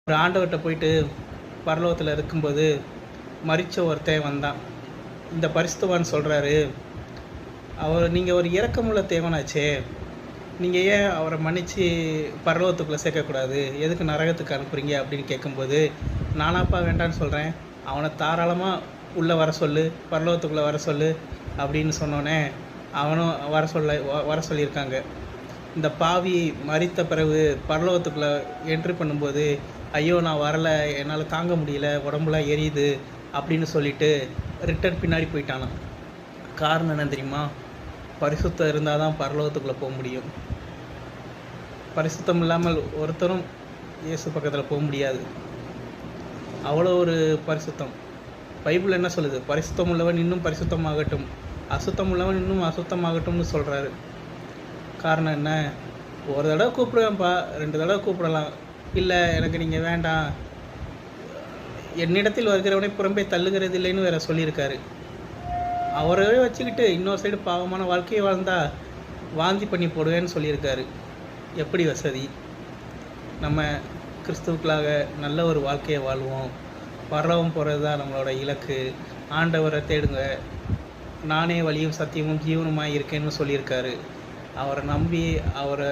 ஒரு ஆண்டவர்கிட்ட போயிட்டு பரலோகத்தில் இருக்கும்போது மரித்த ஒருத்தன் வந்தான். இந்த பரிசுத்தவான் சொல்கிறாரு, நீங்கள் ஒரு இரக்கமுள்ள தேவனாச்சே, நீங்கள் ஏன் அவரை மன்னித்து பரலோகத்துக்குள்ளே சேர்க்கக்கூடாது, எதுக்கு நரகத்துக்கு அனுப்புகிறீங்க அப்படின்னு கேட்கும்போது, நானாப்பா வேண்டான்னு சொல்கிறேன், அவனை தாராளமாக உள்ளே வர சொல்லு, பரலோகத்துக்குள்ளே வர சொல்லு அப்படின்னு சொன்னோன்னே அவனும் வர சொல்லியிருக்காங்க. இந்த பாவி மரித்த பிறகு பரலோகத்துக்குள்ளே என்ட்ரி பண்ணும்போது, ஐயோ நான் வரலை, என்னால் தாங்க முடியல, உடம்புலாம் எரியுது அப்படின்னு சொல்லிட்டு ரிட்டர்ன் பின்னாடி போயிட்டானான். காரணம் என்ன தெரியுமா? பரிசுத்தம் இருந்தால் தான் பரலோகத்துக்குள்ளே போக முடியும். பரிசுத்தம் இல்லாமல் ஒருத்தரும் இயேசு பக்கத்தில் போக முடியாது. அவ்வளோ ஒரு பரிசுத்தம். பைபிள் என்ன சொல்லுது? பரிசுத்தம் உள்ளவன் இன்னும் பரிசுத்தமாகட்டும், அசுத்தம் உள்ளவன் இன்னும் அசுத்தமாகட்டும்னு சொல்கிறாரு. காரணம் என்ன? ஒரு தடவை கூப்பிடுவேன்ப்பா, 2 தடவை கூப்பிடலாம், இல்லை எனக்கு நீங்கள் வேண்டாம், என்னிடத்தில் வருகிறவனை புறம்பே தள்ளுகிறது இல்லைன்னு வேறு சொல்லியிருக்காரு. அவரவே வச்சுக்கிட்டு இன்னொரு சைடு பாவமான வாழ்க்கையை வாழ்ந்தா வாந்தி பண்ணி போடுவேன்னு சொல்லியிருக்காரு. எப்படி வசதி? நம்ம கிறிஸ்துவுக்களாக நல்ல ஒரு வாழ்க்கையை வாழ்வோம். பரலோகம் போகிறது தான் நம்மளோட இலக்கு. ஆண்டவரை தேடுங்க, நானே வழியும் சத்தியமும் ஜீவனுமாய் இருக்கேன்னு சொல்லியிருக்காரு. அவரை நம்பி அவரை